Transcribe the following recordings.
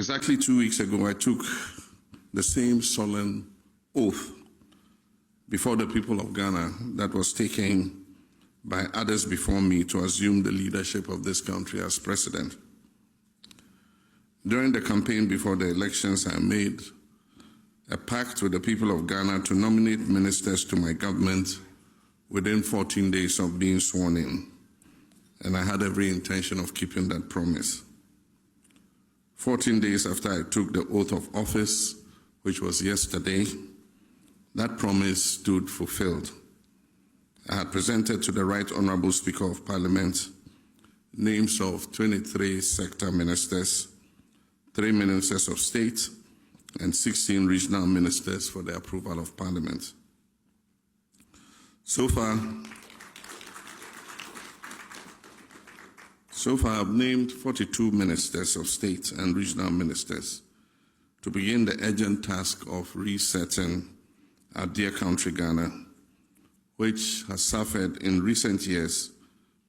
Exactly 2 weeks ago, I took the same solemn oath before the people of Ghana that was taken by others before me to assume the leadership of this country as president. During the campaign before the elections, I made a pact with the people of Ghana to nominate ministers to my government within 14 days of being sworn in, and I had every intention of keeping that promise. 14 days after I took the oath of office, which was yesterday, that promise stood fulfilled. I had presented to the Right Honorable Speaker of Parliament names of 23 sector ministers, 3 ministers of state, and 16 regional ministers for the approval of Parliament. So far, I've named 42 ministers of state and regional ministers to begin the urgent task of resetting our dear country, Ghana, which has suffered in recent years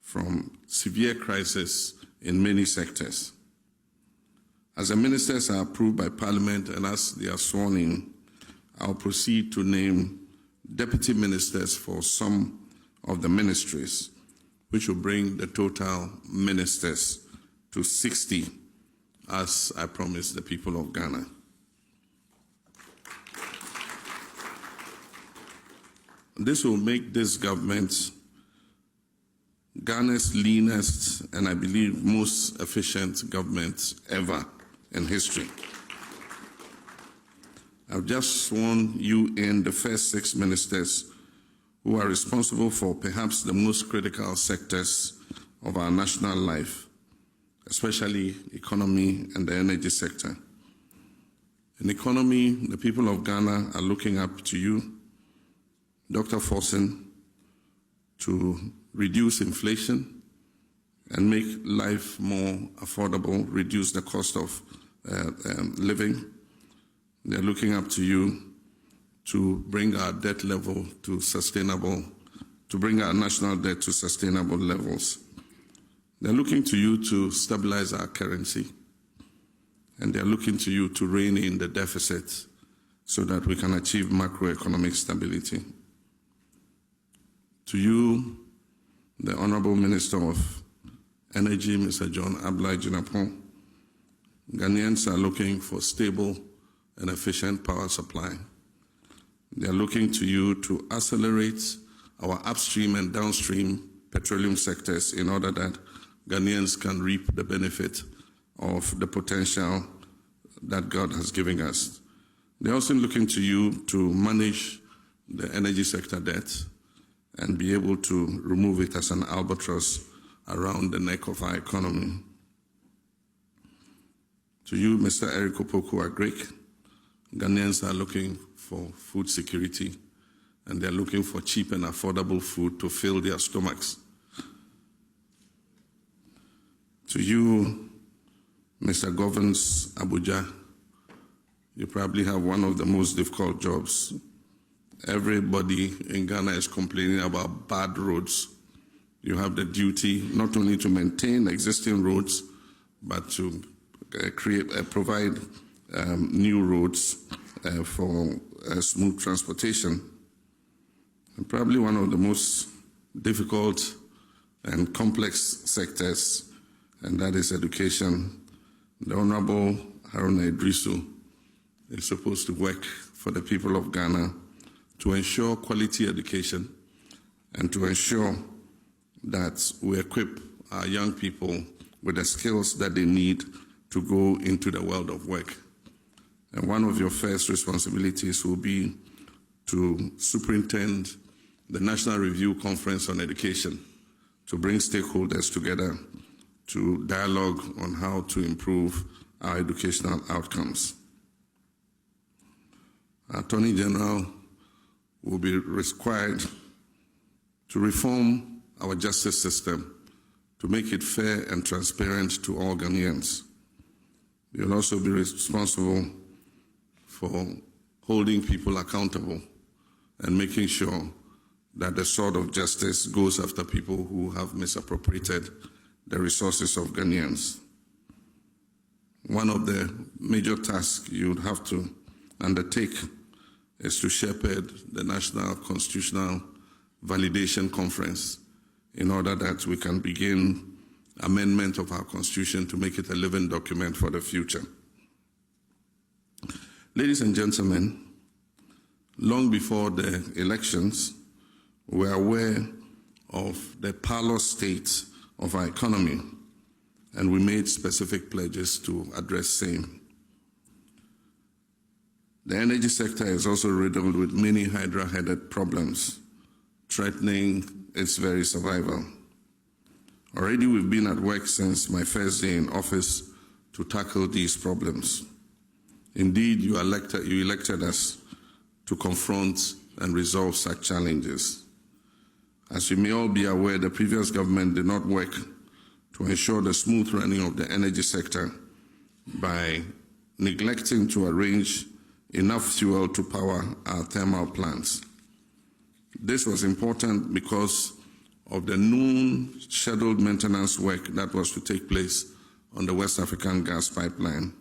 from severe crisis in many sectors. As the ministers are approved by Parliament and as they are sworn in, I'll proceed to name deputy ministers for some of the ministries, which will bring the total ministers to 60, as I promised the people of Ghana. This will make this government Ghana's leanest and I believe most efficient government ever in history. I've just sworn you in the first 6 ministers who are responsible for perhaps the most critical sectors of our national life, especially economy and the energy sector. In economy, the people of Ghana are looking up to you, Dr. Forson, to reduce inflation and make life more affordable, reduce the cost of living. They're looking up to you to bring our debt level to bring our national debt to sustainable levels. They're looking to you to stabilize our currency, and they're looking to you to rein in the deficit so that we can achieve macroeconomic stability. To you, the Honorable Minister of Energy, Mr. John Ablai Jinapong, Ghanaians are looking for stable and efficient power supply. They are looking to you to accelerate our upstream and downstream petroleum sectors in order that Ghanaians can reap the benefit of the potential that God has given us. They're also looking to you to manage the energy sector debt and be able to remove it as an albatross around the neck of our economy. To you, Mr. Eric Opoku-Agric, Ghanaians are looking for food security, and they're looking for cheap and affordable food to fill their stomachs. To you, Mr. Govans Abuja, you probably have one of the most difficult jobs. Everybody in Ghana is complaining about bad roads. You have the duty not only to maintain existing roads, but to provide new roads for smooth transportation. And probably one of the most difficult and complex sectors, and that is education. The Honorable Haruna Idrisu is supposed to work for the people of Ghana to ensure quality education and to ensure that we equip our young people with the skills that they need to go into the world of work. And one of your first responsibilities will be to superintend the National Review Conference on Education, to bring stakeholders together to dialogue on how to improve our educational outcomes. Our Attorney General will be required to reform our justice system to make it fair and transparent to all Ghanaians. You'll also be responsible for holding people accountable and making sure that the sword of justice goes after people who have misappropriated the resources of Ghanaians. one of the major tasks you would have to undertake is to shepherd the National Constitutional Validation Conference in order that we can begin amendment of our Constitution to make it a living document for the future. Ladies and gentlemen, long before the elections, we were aware of the parlous state of our economy, and we made specific pledges to address same. The energy sector is also riddled with many hydra-headed problems, threatening its very survival. Already we've been at work since my first day in office to tackle these problems. Indeed, you elected us to confront and resolve such challenges. As you may all be aware, the previous government did not work to ensure the smooth running of the energy sector by neglecting to arrange enough fuel to power our thermal plants. This was important because of the known scheduled maintenance work that was to take place on the West African gas pipeline,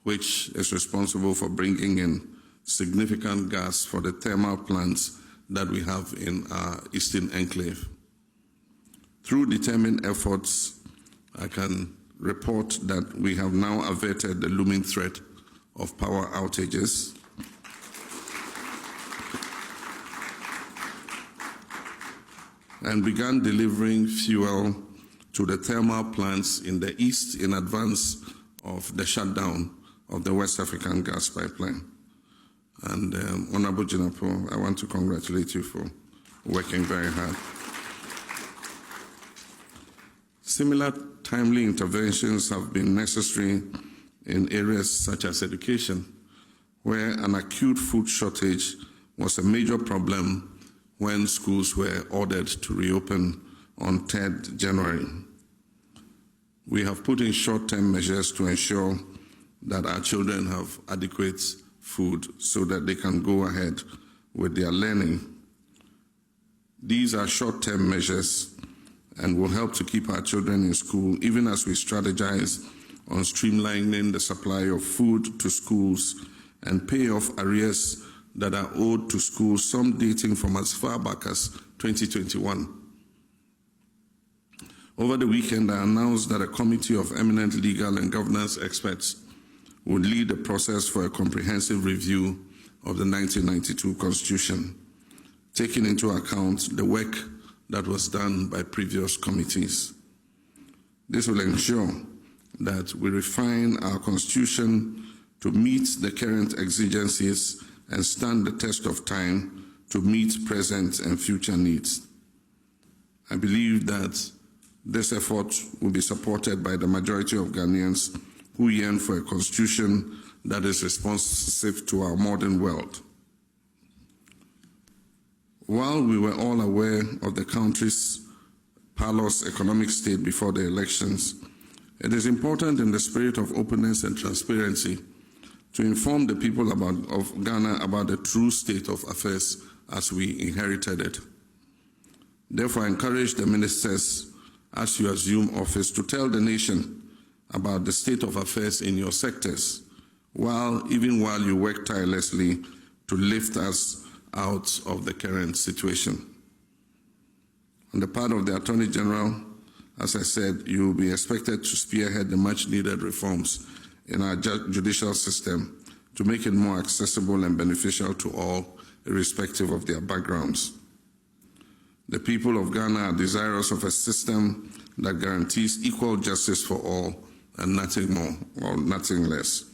which is responsible for bringing in significant gas for the thermal plants that we have in our Eastern Enclave. Through determined efforts, I can report that we have now averted the looming threat of power outages. And began delivering fuel to the thermal plants in the east in advance of the shutdown of the West African gas pipeline. And Honorable Jinapo, I want to congratulate you for working very hard. Similar timely interventions have been necessary in areas such as education, where an acute food shortage was a major problem when schools were ordered to reopen on 3rd January. We have put in short-term measures to ensure that our children have adequate food so that they can go ahead with their learning. These are short-term measures and will help to keep our children in school, even as we strategize on streamlining the supply of food to schools and pay off arrears that are owed to schools, some dating from as far back as 2021. Over the weekend, I announced that a committee of eminent legal and governance experts would lead the process for a comprehensive review of the 1992 Constitution, taking into account the work that was done by previous committees. This will ensure that we refine our Constitution to meet the current exigencies and stand the test of time to meet present and future needs. I believe that this effort will be supported by the majority of Ghanaians who yearn for a constitution that is responsive to our modern world. While we were all aware of the country's parlous economic state before the elections, it is important in the spirit of openness and transparency to inform the people of Ghana about the true state of affairs as we inherited it. Therefore, I encourage the ministers, as you assume office, to tell the nation about the state of affairs in your sectors, even while you work tirelessly to lift us out of the current situation. On the part of the Attorney General, as I said, you will be expected to spearhead the much-needed reforms in our judicial system to make it more accessible and beneficial to all, irrespective of their backgrounds. The people of Ghana are desirous of a system that guarantees equal justice for all and nothing more or nothing less.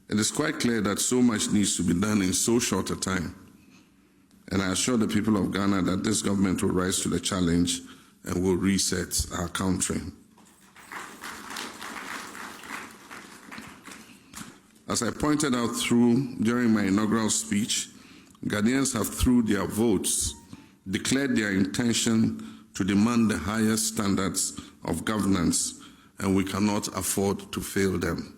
It is quite clear that so much needs to be done in so short a time, and I assure the people of Ghana that this government will rise to the challenge and will reset our country. As I pointed out during my inaugural speech, Ghanaians have, through their votes, declared their intention to demand the highest standards of governance, and we cannot afford to fail them.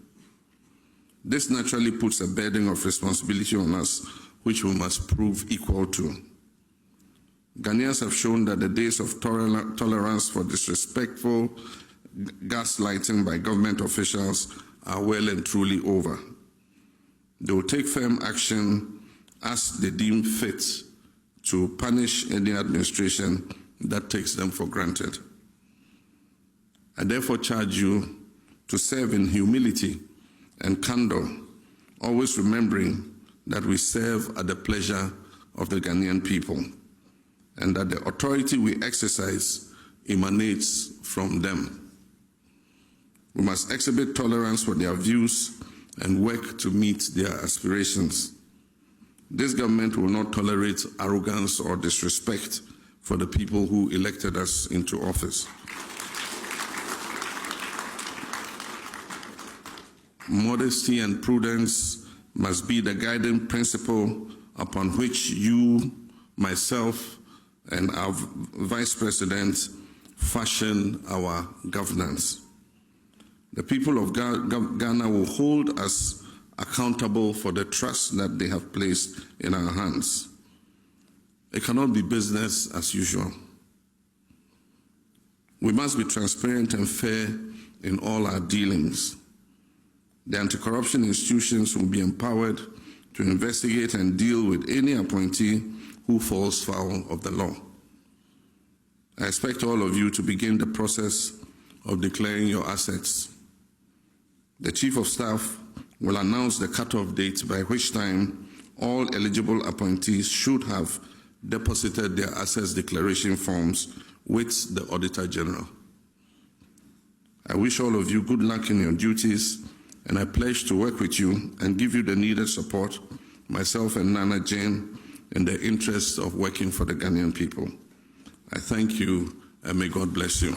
This naturally puts a burden of responsibility on us, which we must prove equal to. Ghanaians have shown that the days of tolerance for disrespectful gaslighting by government officials are well and truly over. They will take firm action as they deem fit to punish any administration that takes them for granted. I therefore charge you to serve in humility and candor, always remembering that we serve at the pleasure of the Ghanaian people and that the authority we exercise emanates from them. We must exhibit tolerance for their views and work to meet their aspirations. This government will not tolerate arrogance or disrespect for the people who elected us into office. Modesty and prudence must be the guiding principle upon which you, myself, and our Vice President fashion our governance. The people of Ghana will hold us accountable for the trust that they have placed in our hands. It cannot be business as usual. We must be transparent and fair in all our dealings. The anti-corruption institutions will be empowered to investigate and deal with any appointee who falls foul of the law. I expect all of you to begin the process of declaring your assets. The Chief of Staff will announce the cutoff date by which time all eligible appointees should have deposited their assets declaration forms with the Auditor General. I wish all of you good luck in your duties, and I pledge to work with you and give you the needed support, myself and Nana Jane, in the interest of working for the Ghanaian people. I thank you, and may God bless you.